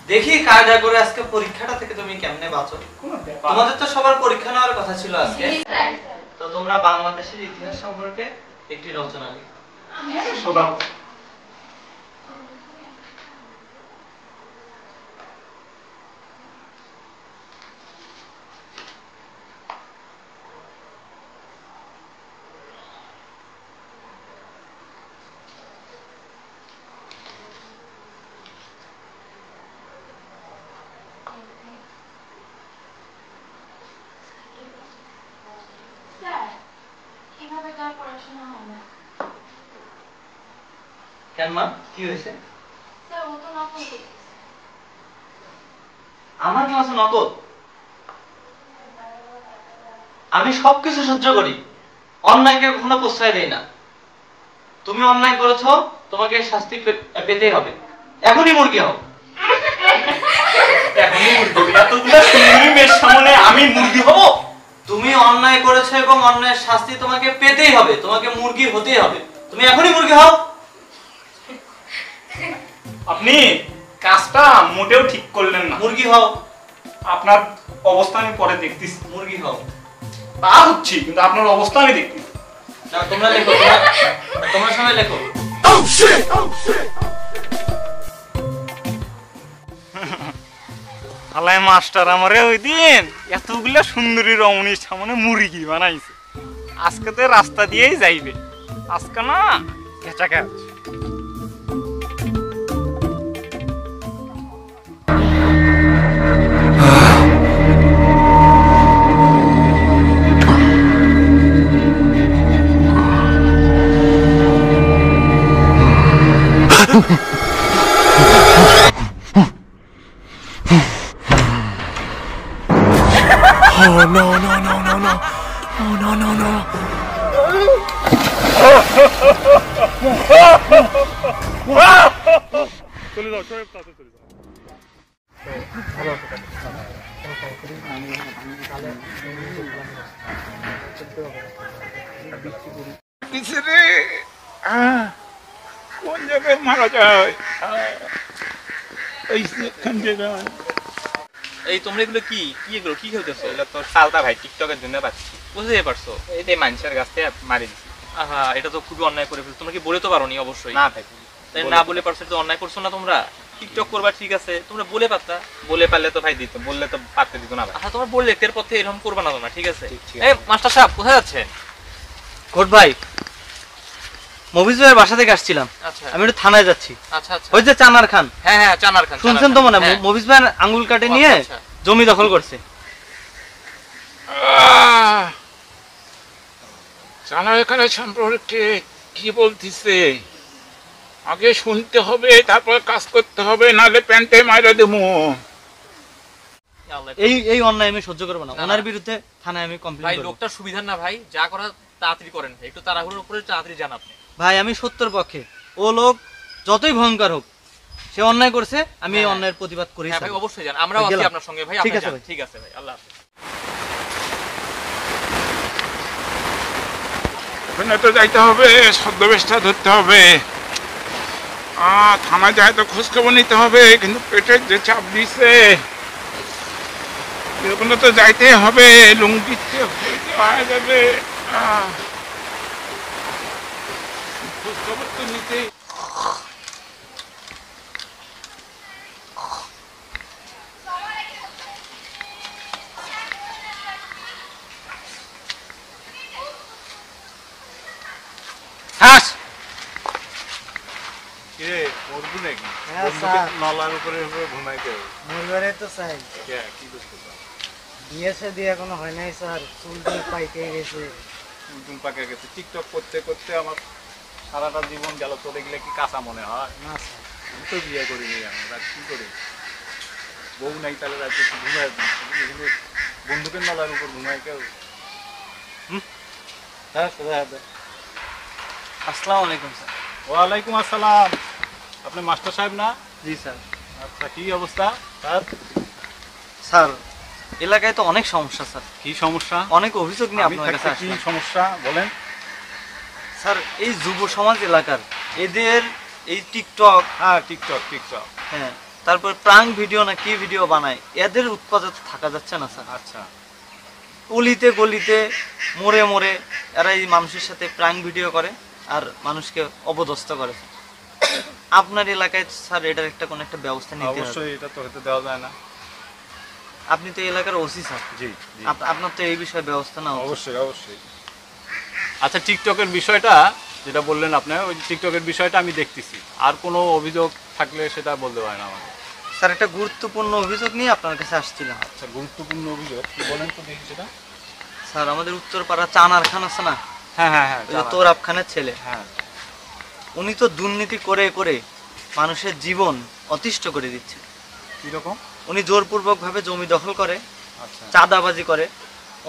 দেখি কায়দা করে আজকে পরীক্ষাটা থেকে তুমি কেমনে বাঁচো। তোমাদের তো সবার পরীক্ষা নেওয়ার কথা ছিল আজকে, তো তোমরা বাংলাদেশের ইতিহাস সম্পর্কে একটি রচনা লিখো। কেন মা, কি হয়েছে? আমার ক্লাসে নকল? আমি সবকিছু সহ্য করি, অন্যায়কে কখনো প্রশ্রয় দেই না। তুমি অন্যায় করেছো, তোমাকে শাস্তি পেতেই হবে। এখনই মুরগি হও।
এখনই মুরগি? এতগুলো সুন্দরী মেয়ের সামনে আমি মুরগি হব?
তুমি অন্যায় করেছো এবং অন্যায়ের শাস্তি তোমাকে পেতেই হবে, তোমাকে মুরগি হতেই হবে। তুমি এখনই মুরগি হও।
আপনি কাজটা মোটেও ঠিক করলেন না।
মুরগি হও।
আপনার অবস্থা আমি পরে দেখতেছি।
মুরগি হও।
তা হচ্ছি, কিন্তু আপনার অবস্থা আমি দেখতেছি।
তোমরা লেখো, তোমরা সবাই লেখো।
আলাই মাস্টার আমারে ওই দিন এতগুলা সুন্দরী রমণীর সামনে মুরগি বানাইছে। আজকে তো রাস্তা দিয়েই যাইবে, আজকে না খেচা খেচ।
Oh no no no no no! Oh no no no!
চলে যাও, সবাই কাছে চলে যাও। কিসরে কোন জায়গায় মারা যায়? এইখান জায়গায়।
এই তোমরা এগুলো কি কি এগুলো কি খেলতেছো?
এগুলো তো সালদা ভাই টিকটকের জন্য পাচ্ছি।
বুঝতে পারছো?
এই যে মানুষের কাছ থেকে মারি দিছি।
আহা, এটা তো খুবই অন্যায় করে ফেলছো। তোমরা কি বলে তো পারোনি? অবশ্যই
না ভাই,
তাই না বলে পারছো, তো অন্যায় করছো না তোমরা। টিকটক করবা ঠিক আছে, তোমরা বলে পারতা।
বলে পারলে তো ভাই দিত, বললে তো পারতে দিত না ভাই।
আচ্ছা তোমরা বললে এর পথে এরকম করবা না তোমরা, ঠিক আছে? এই মাস্টার সাহেব কোথায় যাচ্ছেন?
কোট ভাই, মফিজ ভাইয়ের বাসা থেকে আসছিলাম।
আচ্ছা,
আমি একটু থানায় যাচ্ছি।
আচ্ছা আচ্ছা।
ওই যে চানার খান।
হ্যাঁ হ্যাঁ, চানার খান
শুনছেন তো মনে হয়? মফিজ ভাই আঙ্গুল কাটে নিয়ে জমি দখল করছে।
চানার এখানে সম্পর্কে কি বলতিছে? আগে শুনতে হবে, তারপর কাজ করতে হবে, নাহলে প্যান্টে মাইরা দেবো।
এই অন্যায় আমি সহ্য করবো না। ওনার বিরুদ্ধে থানায় আমি কমপ্লেইন
ভাই
করব।
লোকটা সুবিধার না ভাই, যা করা তাড়াতাড়ি করেন ভাই, একটু তাড়াহুড়োর উপরে তাড়াতাড়ি জান আপনি।
ভাই আমি সত্যের পক্ষে। ও লোক যতই ভয়ঙ্কর হোক, সে অন্যায় করছে, আমি এই অন্যায়ের প্রতিবাদ করি।
হ্যাঁ ভাই অবশ্যই জান, আমরাও আছি আপনার সঙ্গে ভাই।
ঠিক
আপনি
আছে
যান।
ভাই।
ঠিক আছে ভাই, আল্লাহ হাফেজ।
ওখানে তো যাইতে হবে, ছদ্মবেশটা ধরতে হবে। থানা যায় তো খোঁজ খবর নিতে হবে, কিন্তু পেটের যে চাপ দিছে এগুলো তো যাইতে হবে। লুঙ্গিতে হয়ে যাবে, খোঁজ খবর তো নিতে।
হাস কিরে মরবি নাকি?
হ্যাঁ,
বন্দুকের
স্যার।
নলার উপরে ঘুমাইতে হবে।
মরবারে তো চাই।
কি করতে চাও?
বিয়ে শাদী এখনো হয় নাই স্যার, চুল টুল পাইকে গেছে।
চুল পাকে গেছে। টিকটক করতে করতে আমার সারাটা জীবন গেল, তো দেখলে কি কাঁচা মনে হয়?
না স্যার।
আমি তো বিয়ে করিনি, আমরা কি করি? বউ নাই, তাহলে রাতে ঘুমায় বন্দুকের নলার উপর ঘুমায় কেউ? হ্যাঁ,
আসসালামু আলাইকুম স্যার।
ওয়ালাইকুম আসসালাম। আপনি মাস্টার সাহেব না?
জি স্যার।
আচ্ছা, কি অবস্থা স্যার?
স্যার এলাকায় তো অনেক সমস্যা স্যার।
কি সমস্যা?
অনেক অভিযোগ নিয়ে আপনার কাছে
কি
আসলাম।
সমস্যা বলেন?
স্যার এই যুব সমাজ এলাকার এদের এই টিকটক,
হ্যাঁ টিকটক
হ্যাঁ, তারপর প্রাঙ্ক ভিডিও না কি ভিডিও বানায়, এদের উৎপাদন থাকা যাচ্ছে না স্যার।
আচ্ছা,
অলিতে গলিতে মোড়ে মোড়ে এরা এই মানুষের সাথে প্রাঙ্ক ভিডিও করে আর মানুষকে অপদস্থ করে। আপনার এলাকায় স্যার এটার একটা কোনো একটা ব্যবস্থা নিতে হবে।
অবশ্যই, এটা তো হতে দেওয়া যায় না।
আপনি তো এলাকার ওসি স্যার।
জি,
আপনার তো এই বিষয়ে ব্যবস্থা না।
অবশ্যই অবশ্যই। আচ্ছা, টিকটকের বিষয়টা যেটা বললেন আপনি, ওই টিকটকের বিষয়টা আমি দেখতেছি। আর কোনো অভিযোগ থাকলে সেটা বলতে পারেন আমাকে।
স্যার একটা গুরুত্বপূর্ণ অভিযোগ নিয়ে আপনার কাছে আসছিলাম।
আচ্ছা, গুরুত্বপূর্ণ অভিযোগ কি বলেন তো দেখি সেটা।
স্যার আমাদের উত্তরপাড়া চানার খান আছে না?
হ্যাঁ হ্যাঁ হ্যাঁ,
তোরাব খানের ছেলে।
হ্যাঁ,
উনি তো দুর্নীতি করে করে মানুষের জীবন অতিষ্ঠ করে দিচ্ছে।
কিরকম?
উনি জোরপূর্বকভাবে জমি দখল করে,
আচ্ছা
চাঁদাবাজি করে,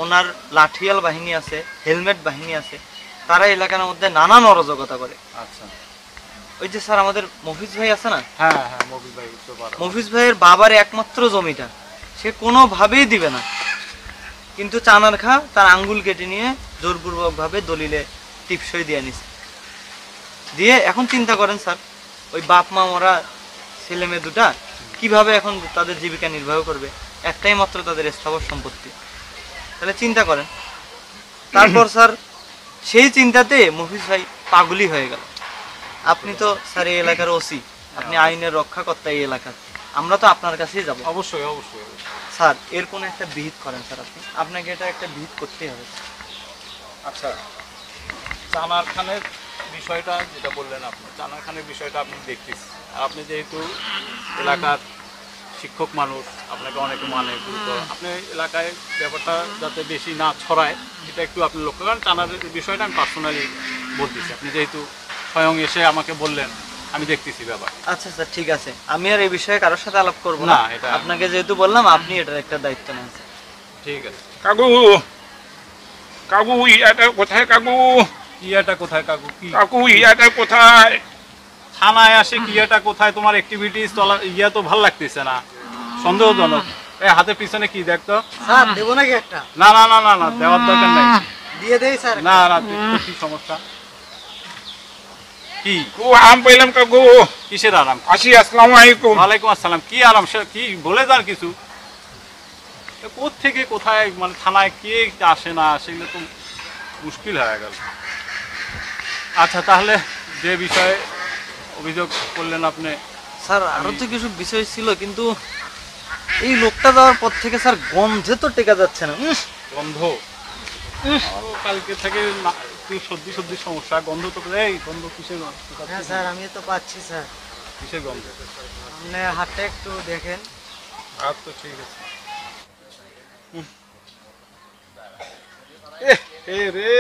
ওনার লাঠিয়াল বাহিনী আছে, হেলমেট বাহিনী আছে, তারা এলাকার মধ্যে নানান অরাজকতা করে।
আচ্ছা
ওই যে স্যার আমাদের মফিজ ভাই আছে না,
হ্যাঁ হ্যাঁ মফিজ ভাই বুঝতে পারো।
মফিজ ভাইয়ের বাবার একমাত্র জমিটা সে কোনোভাবেই দিবে না, কিন্তু চানার খা তার আঙ্গুল কেটে নিয়ে জোরপূর্বকভাবে দলিলে টিপসই দিয়ে নিছে। দিয়ে এখন চিন্তা করেন স্যার, ওই বাপ মা মরা ছেলে মেয়ে দুটা কিভাবে এখন তাদের জীবিকা নির্বাহ করবে? একটাই মাত্র তাদের স্থাবর সম্পত্তি। তাহলে চিন্তা করেন। তারপর স্যার সেই চিন্তাতে মফিজ ভাই পাগলই হয়ে গেল। আপনি তো স্যার এই এলাকার ওসি, আপনি আইনের রক্ষাকর্তা এই এলাকার, আমরা তো আপনার কাছেই যাব।
অবশ্যই অবশ্যই
স্যার এর কোনো একটা বিহিত করেন স্যার, আপনাকে এটা একটা বিহিত করতেই হবে।
আচ্ছা চানার খানের বিষয়টা যেটা বললেন আপনি, চানার খানের বিষয়টা আপনি দেখতেছি, আর আপনি যেহেতু এলাকার শিক্ষক মানুষ, আপনাকে অনেকে মানে, তো আপনি এলাকায় ব্যাপারটা যাতে বেশি না ছড়ায় এটা একটু আপনি লক্ষ্য করেন। চানার বিষয়টা আমি পার্সোনালি বলতেছি, আপনি যেহেতু স্বয়ং এসে আমাকে বললেন, আমি দেখতেছি ব্যাপার।
আচ্ছা স্যার ঠিক আছে, আমি আর এই বিষয়ে কারোর সাথে আলাপ করবো না,
না, এটা
আপনাকে যেহেতু বললাম আপনি এটার একটা দায়িত্ব নেন।
ঠিক আছে।
কাকু কাকু ইয়াটা কোথায়? কাকু
কিয়াটা কোথায়? কাকু কি
কাকু ইয়াটা কোথায়?
থানায় আসে কিয়াটা কোথায়? তোমার অ্যাক্টিভিটিস চলা ইয়া তো ভালো লাগতেছে না, সন্দেহজনক। এই হাতে পিছনে কি দেখতো?
স্যার দেবো নাকি একটা?
না না না না না, দেওয়ার দরকার নাই।
দিয়ে দেই স্যার।
না না, কি সমস্যা? কি
আরাম পাইলাম কাকু।
কিসের আরাম?
আসসালামু আলাইকুম।
ওয়ালাইকুম আসসালাম। কি আরাম? কি বলে যান কিছু। কোত্থেকে কোথায়, মানে থানায় কে আসে না সেগুলো তো মুশকিল হয়ে গেল। আচ্ছা তাহলে যে বিষয়ে অভিযোগ করলেন আপনি।
স্যার আরো তো কিছু বিষয় ছিল, কিন্তু এই লোকটা যাওয়ার পর থেকে স্যার গন্ধে তো টেকা যাচ্ছে না।
গন্ধ? কালকে থেকে একটু সর্দি সর্দির সমস্যা, গন্ধ তো। এই গন্ধ কিসের গন্ধ?
হ্যাঁ স্যার আমি তো পাচ্ছি স্যার।
কিসের গন্ধ?
আপনি হাতটা একটু দেখেন।
আচ্ছা ঠিক আছে। এ রে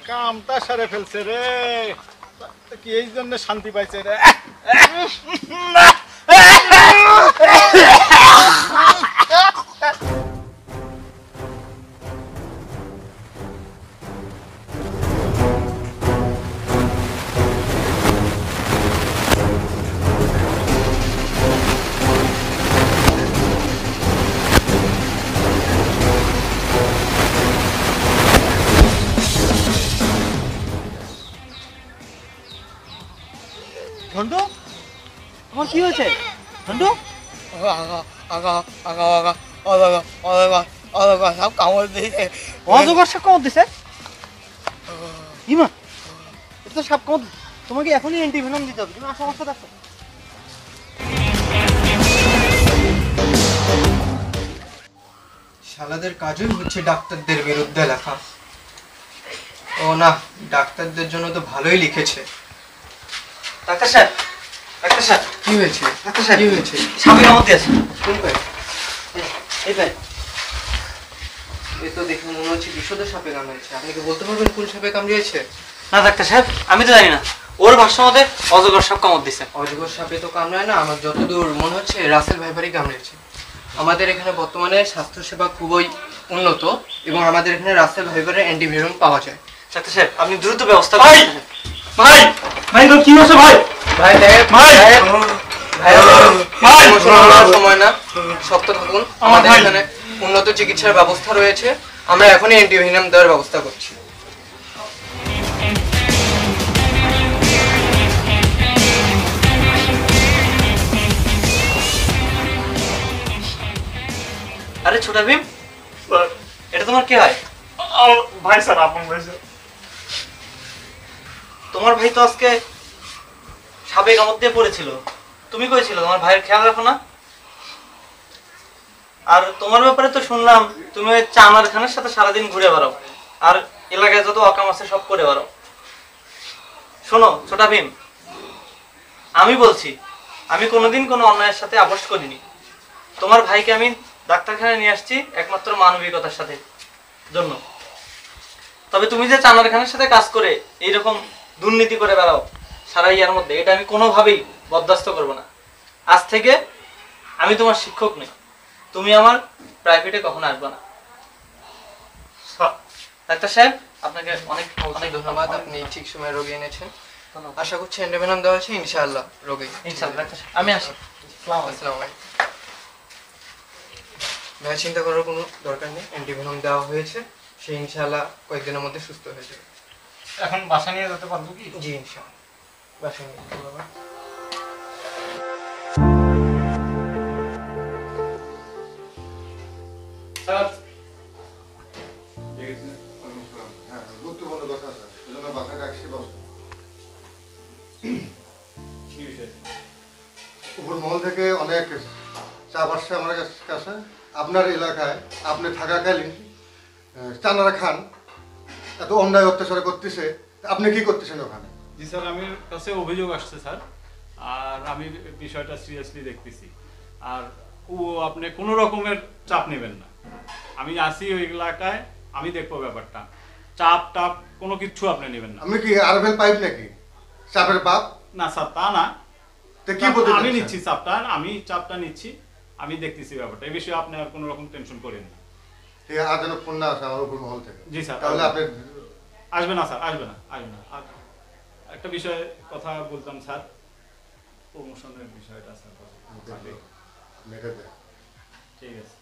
কামটা সারে ফেলছে রে, কি এই জন্য শান্তি পাইছে রে।
ঝন্টু তোমার কি হয়েছে? ঝন্টু
সব কামড় দিয়েছে।
অজগর সাপ কামড় দিছে? ইমা এটা তো সাপ কামড়, তোমাকে এখনই অ্যান্টিভেনম দিতে হবে। তুমি আসো আমার সাথে আসো।
শালাদের কাজই হচ্ছে ডাক্তারদের বিরুদ্ধে লেখা। ও না, ডাক্তারদের জন্য তো ভালোই লিখেছে।
ডাক্তার সাহেব, ডাক্তার সাহেব
কি হয়েছে?
ডাক্তার সাহেব
কি হয়েছে?
সাপে কামড় দিয়েছে।
কোন পায়ে?
এই পায়ে।
এ তো দেখে মনে হচ্ছে বিশদ সাপে কামড়েছে। আপনি কি বলতে পারবেন কোন সাপে কামড়িয়েছে?
না ডাক্তার সাহেব আমি তো জানি না, ওর ভাষ্য মতে অজগর সাপ কামড় দিছে।
অজগর সাপে তো কামড়ায় না, আমার যতদূর মনে হচ্ছে রাসেল ভাইপারই কামড়েছে। আমাদের এখানে বর্তমানে স্বাস্থ্যসেবা খুবই উন্নত এবং আমাদের এখানে রাসেল ভাইপারের অ্যান্টিভেনম পাওয়া যায়।
ডাক্তার সাহেব আপনি দ্রুত ব্যবস্থা
ভাই
করুন।
ভাই ভাই কি হচ্ছে ভাই?
ভাই দেখ
ভাই
ভাই সময় না, শক্ত থাকুন। আমাদের এখানে উন্নত চিকিৎসার ব্যবস্থা রয়েছে, আমরা এখনই অ্যান্টিভেনম দেওয়ার ব্যবস্থা করছি।
আরে ছোটা ভীম, এটা তোমার কে হয়?
ভাই স্যার আপন ভাই স্যার।
তোমার ভাই তো আজকে সাপে কামড় দিয়ে পড়েছিল, তুমি কইছিল তোমার ভাইয়ের খেয়াল রাখো না? আর তোমার ব্যাপারে তো শুনলাম তুমি ওই চানার খানের সাথে সারাদিন ঘুরে বেড়াও, আর এলাকায় যত অকাম আছে সব করে বেড়াও। শোনো ছোটা ভীম, আমি বলছি আমি কোনোদিন কোনো অন্যায়ের সাথে আপোষ করিনি। তোমার ভাইকে আমি ডাক্তারখানায় নিয়ে আসছি একমাত্র মানবিকতার সাথে জন্য। তবে তুমি যে চানার খানের সাথে কাজ করে এইরকম দুর্নীতি করে বেড়াও সারা ইয়ার মধ্যে, এটা আমি কোনোভাবেই বরদাস্ত করবো না। আজ থেকে আমি তোমার শিক্ষক নই, তুমি আমার প্রাইভেটে কখনো আসবে না। ডাক্তার সাহেব আপনাকে অনেক
অনেক ধন্যবাদ, আপনি ঠিক সময় রোগী এনেছেন। আশা করছি অ্যান্টিভেনম দেওয়া হয়েছে, ইনশাআল্লাহ রোগী।
ইনশাআল্লাহ ডাক্তার সাহেব, আমি আসি।
আসসালামু আলাইকুম। ভাই চিন্তা করার কোনো দরকার নেই, অ্যান্টিভেনম দেওয়া হয়েছে, সে ইনশাআল্লাহ কয়েকদিনের মধ্যে সুস্থ হয়ে যাবে।
এখন বাসা নিয়ে যেতে পারবো কি?
জি ইনশাআল্লাহ বাসায় নিয়ে যেতে পারবেন।
স্যার
হ্যাঁ, গুরুত্বপূর্ণ কথা আছে, এজন্য বাসায় ডাকছি। বস। উপর মহল থেকে অনেক চাপ আসছে আমার কাছে। আপনার এলাকায় আপনি থাকাকালীন চানারা খান এত অন্যায় অত্যাচার করতেছে, আপনি কি করতেছেন ওখানে?
জি স্যার, আমার কাছে অভিযোগ আসছে স্যার, আর আমি বিষয়টা সিরিয়াসলি দেখতেছি। আর আপনি কোনো রকমের চাপ নেবেন না, আমি আসি ওই এলাকায়, আমি দেখবো ব্যাপারটা। চাপ টাপ কোনো কিছু আপনি নেবেন না।
আমি কি আরবেল পাইপ নাকি চাপের বাপ?
না স্যার, তা না।
কি বলতে
আমি
চাচ্ছেন?
নিচ্ছি চাপটা নিচ্ছি, আমি দেখতেছি ব্যাপারটা। এই বিষয়ে আপনি আর কোনো রকম টেনশন করেন না।
ঠিক আছে, আর যেন ফোন না আসে আমার উপর মহল থেকে।
জি স্যার।
তাহলে আপনি
আসবে না স্যার, আসবে না। আর একটা বিষয়ে কথা বলতাম স্যার, প্রমোশনের বিষয়টা স্যার। ঠিক আছে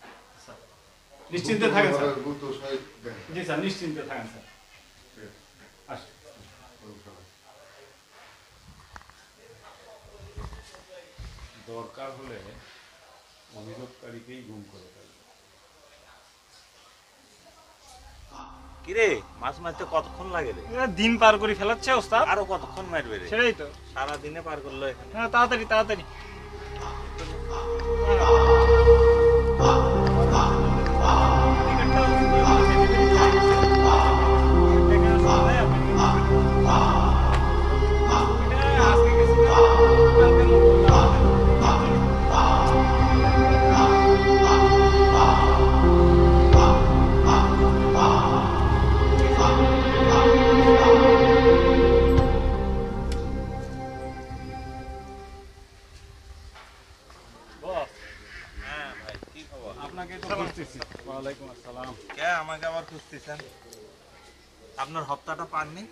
স্যার, নিশ্চিন্তে থাকেন স্যার। জি স্যার, নিশ্চিন্তে থাকেন স্যার। আসুন।
দরকার হলে অভিযোগকারীকেই গুম করে ফেলবে।
কিরে মাছ মারতে কতক্ষণ লাগে রে?
দিন পার করে ফেলাচ্ছে ওস্তাদ।
আরো কতক্ষণ মারবে রে?
সেটাই তো,
সারা দিনে পার করলো এখানে।
হ্যাঁ তাড়াতাড়ি তাড়াতাড়ি।
ওয়ালাইকুম আসসালাম।
কে আমাকে আবার খুঁজতেছেন? আপনার হপ্তাটা পাননি?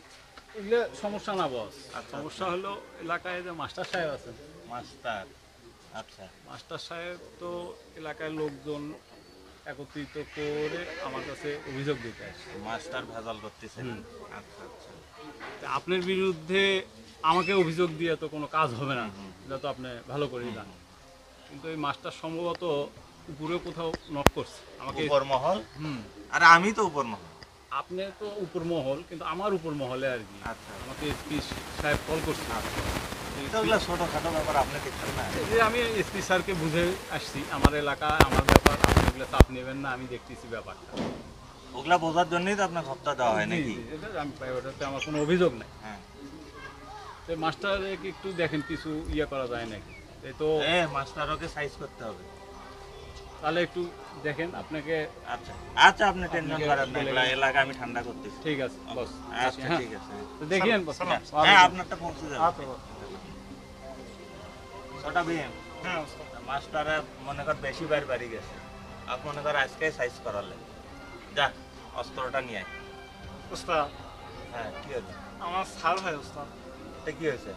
এগুলো সমস্যা না বস। সমস্যা হলো এলাকায় যে মাস্টার সাহেব আছেন।
মাস্টার? আচ্ছা।
মাস্টার সাহেব তো এলাকায় লোকজন একত্রিত করে আমার কাছে অভিযোগ দিতে আসে।
মাস্টার ভেজাল করতেছেন? আচ্ছা আচ্ছা।
আপনার বিরুদ্ধে আমাকে অভিযোগ দিয়ে তো কোনো কাজ হবে না, এটা তো আপনি ভালো করেই জানেন। কিন্তু এই মাস্টার সম্ভবত উপরে কোথাও নক করছে আমাকে।
উপর মহল? আরে আমি তো উপর মহল।
আপনি তো উপর মহল, কিন্তু আমার উপর মহলে আর কি।
আচ্ছা।
আমাকে এসপি সাহেব কল করছে।
এগুলো ছোটখাটো ব্যাপার আপনি দেখছেন না?
যে আমি এসপি স্যারকে বুঝে আসছি, আমার এলাকা আমার ব্যাপার, আপনি এগুলো চাপ নেবেন না, আমি দেখতেছি ব্যাপারটা।
ওগুলা বোঝার জন্যই তো আপনার হপ্তা দেওয়া হয় নাকি?
আমি পাই, ওটাতে আমার কোনো অভিযোগ নাই।
হ্যাঁ।
মাস্টারকে একটু দেখেন কিছু ইয়ে করা যায় নাকি? এই তো
মাস্টারকে সাইজ করতে হবে,
তাহলে একটু দেখেন আপনাকে।
আচ্ছা আচ্ছা, আপনি টেনশন করেন না, এগুলা এলাকা আমি ঠান্ডা করতেছি।
ঠিক আছে বস।
আচ্ছা ঠিক আছে,
তো দেখেন বস।
হ্যাঁ আপনারটা পৌঁছে যাবে।
আচ্ছা বস।
ছোটা বিএম। হ্যাঁ মাস্টারে মনে কর বেশি বার বাড়ি গেছে, আপনি মনে কর আজকে সাইজ করালে। যা অস্ত্রটা নিয়ে আয়।
ওস্তাদ।
হ্যাঁ কি হয়েছে?
আমার সাল হয় ওস্তাদ।
এটা কি হয়েছে?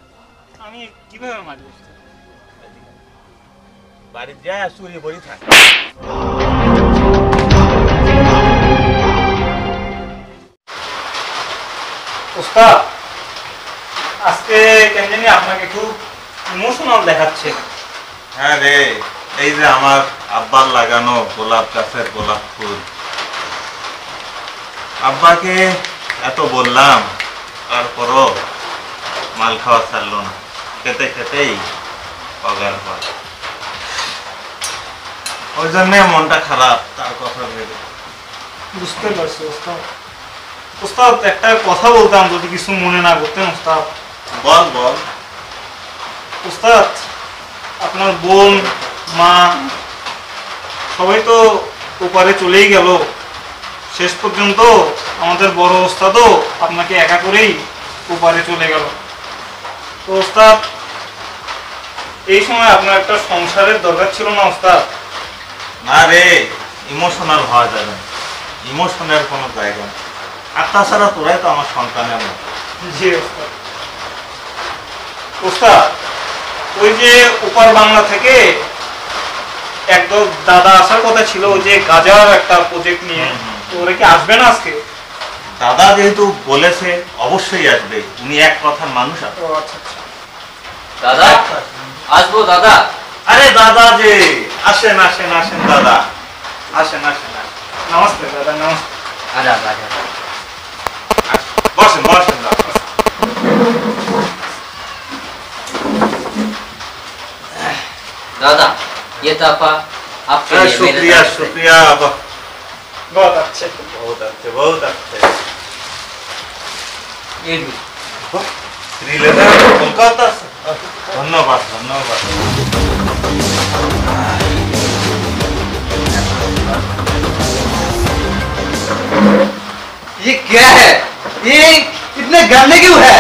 আমি কিভাবে মারি ওস্তাদ?
বাড়ি যা চুরি বড়ি থাক।
ওস্তাদ আজকে কেন জানি আপনাকে খুব ইমোশনাল দেখাচ্ছে।
হ্যাঁ রে, এই যে আমার আব্বার লাগানো গোলাপ গাছের গোলাপ ফুল, আব্বাকে এত বললাম তারপরও মাল খাওয়া ছাড়লো না, খেতে খেতেই পগার পর। ওই জন্যে মনটা খারাপ তার কথা ভেবে।
বুঝতে পারছি ওস্তাদ। ওস্তাদ একটা কথা বলতাম যদি কিছু মনে না করতেন ওস্তাদ।
বল বল।
ওস্তাদ আপনার বোন মা সবাই তো ওপারে চলেই গেল, শেষ পর্যন্ত আমাদের বড় ওস্তাদও আপনাকে একা করেই ওপারে চলে গেল। তো ওস্তাদ, এই সময় আপনার একটা সংসারের দরকার ছিল না ওস্তাদ?
না রে, ইমোশনাল হওয়া যাবে না, ইমোশনের কোনো জায়গা নেই। আর তাছাড়া তোরাই তো আমার সন্তানের মতো।
জি ওস্তাদ। ওস্তাদ, ওই যে ওপার বাংলা থেকে একদল দাদা আসার কথা ছিল, ওই যে গাজার একটা প্রজেক্ট নিয়ে, তো ওরা কি আসবে না আজকে?
দাদা যেহেতু বলেছে অবশ্যই আসবে, উনি এক কথার মানুষ।
ও আচ্ছা আচ্ছা।
দাদা আসবো দাদা।
আরে দাদা যে, আসেন আসেন আসেন দাদা, আসেন আসেন।
নমস্তে দাদা, নমস্তে।
আচ্ছা আচ্ছা,
বসেন বসেন দাদা।
दादा ये तोहफा आपके लिए
शुक्रिया शुक्रिया।
बहुत अच्छे
बहुत अच्छे बहुत अच्छे।
ये भी
श्रीलेदर कोलकाता से। धन्यवाद धन्यवाद।
ये क्या है? ये इतने गंदे क्यों है?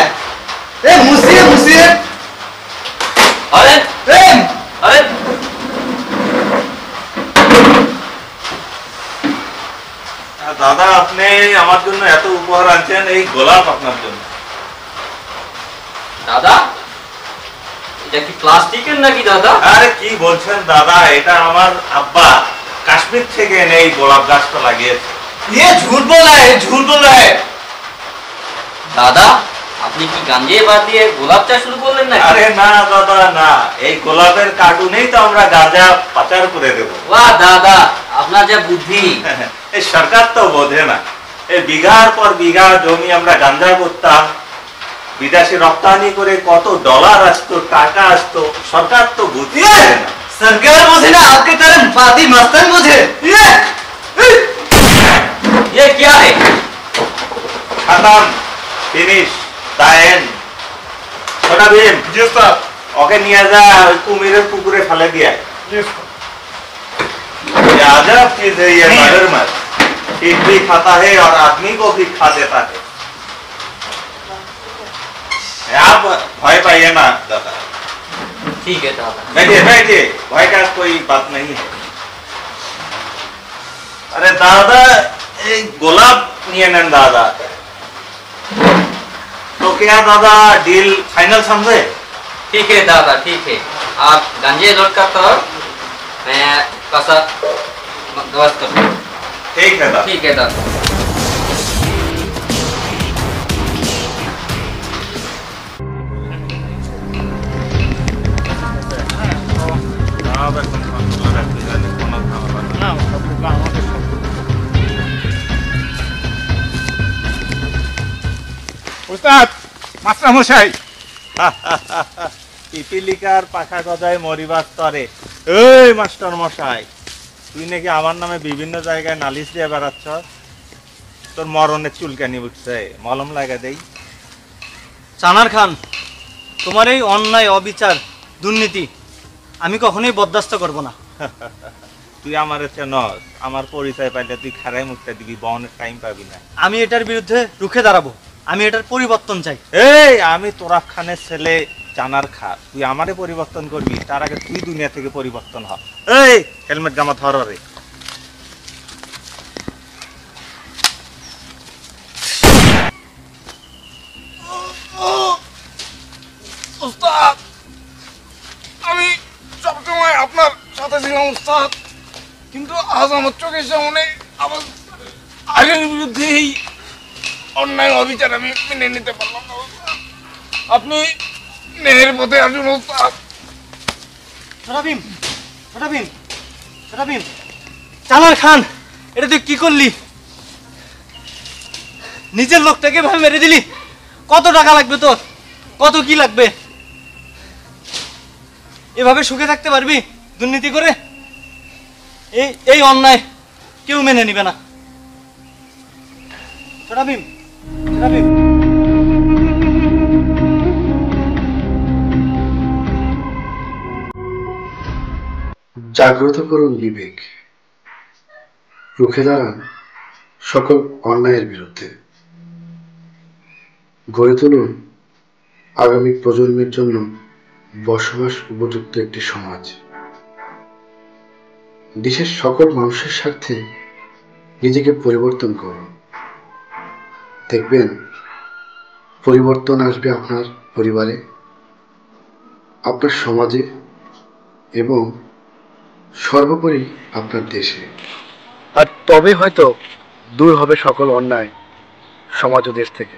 मुझसे मुझसे
अरे अरे
দাদা, আপনি আমার জন্য এত উপহার আনছেন, এই গোলাপ আপনার জন্য।
দাদা এটা কি প্লাস্টিকের নাকি দাদা?
আরে কি বলছেন দাদা, এটা আমার আব্বা কাশ্মীর থেকে এনে এই গোলাপ গাছটা লাগিয়েছে।
ये झूठ बोल रहा है, झूठ बोल रहा है।
দাদা আপনি কি গাঞ্জে বাদ দিয়ে গোলাপ চাষ শুরু করলেন না?
আরে না দাদা না, এই গোলাপের কার্টুনেই তো আমরা গাঁজা পাচার করে দেব।
বাহ দাদা, আপনার যা বুদ্ধি।
এই সরকার তো বোঝে না, এই বিঘার পর বিঘা জমি আমরা গাঁজা করতাম, বিদেশে রপ্তানি করে কত ডলার আসতো, টাকা আসতো, সরকার তো বুঝিয়ে না।
सरकार मुझे ना आपके तरह फादी मस्तान मुझे।
ये क्या है?
खत्म, फिनिश, द एंड। छोटा भीम,
जी साहब।
ओके নিয়ে যা ওই কুমিরের পুকুরে ফেলে দিয়ে আয়।
जी साहब।
ये अजब चीज है ये मगरमच्छ, शीट भी खाता है और आदमी को भी खा देता है। आप भय पाइए ना दादा।
ठीक है दादा।
बैठिए बैठिए, भय का कोई बात नहीं है। अरे दादा, एक गोलाप নিয়ে নেন दादा। तो क्या दादा डील फाइनल समझे?
ठीक है दादा, ठीक है। आप गंजे लोड का तो मैं पैसा व्यवस्था कर दूँ।
ठीक है दादा।
ठीक है दादा।
উস্তাদ, মাস্টার মশাই।
পিপিলিকার পাখা গজায় মরিবার তরে। এই মাস্টার মশাই, তুই নাকি আমার নামে বিভিন্ন জায়গায় নালিশ দিয়ে বেড়াচ্ছ? তোর মরণের চুলকানি উঠছে, মলম লাগা দেই।
চানার খান, তোমার এই অন্যায়, অবিচার, দুর্নীতি আমি কখনোই বরদাস্ত করব না।
তুই আমার চেনস, আমার পরিচয় পাইলে তুই খারাই মুখটা দিবি, বহনের টাইম পাবি না।
আমি এটার বিরুদ্ধে রুখে দাঁড়াবো, আমি এটার পরিবর্তন চাই।
এই আমি তোরাফ খানের ছেলে জানার খা, তুই আমারে পরিবর্তন করবি, তার আগে তুই দুনিয়া থেকে পরিবর্তন হ। এই হেলমেট জামা ধর রে।
উস্তাদ, আমি সবসময় আপনার সাথে ছিলাম উস্তাদ, কিন্তু আজ আমার চোখের সামনে আমার আইনের বিরুদ্ধে এই অন্যায় অবিচার আমি মেনে নিতে পারলাম না উস্তাদ। আপনি ন্যায়ের পথে আসুন উস্তাদ।
ছোটা ভীম, চানার খান, এটা তুই কি করলি? নিজের লোকটাকে ভাবে মেরে দিলি। কত টাকা লাগবে তোর? কত কি লাগবে? এভাবে সুখে থাকতে পারবি দুর্নীতি করে? এই অন্যায় কেউ মেনে নিবে না। ছোটা ভীম,
জাগ্রত করুন বিবেক, রুখে দাঁড়ান সকল অন্যায়ের বিরুদ্ধে। গড়ে তুলুন আগামী প্রজন্মের জন্য বসবাস উপযুক্ত একটি সমাজ। দেশের সকল মানুষের স্বার্থে নিজেকে পরিবর্তন করুন। দেখবেন পরিবর্তন আসবে আপনার পরিবারে, আপনার সমাজে এবং সর্বোপরি আপনার দেশে। আর তবে হয়তো দূর হবে সকল অন্যায় সমাজ ও দেশ থেকে।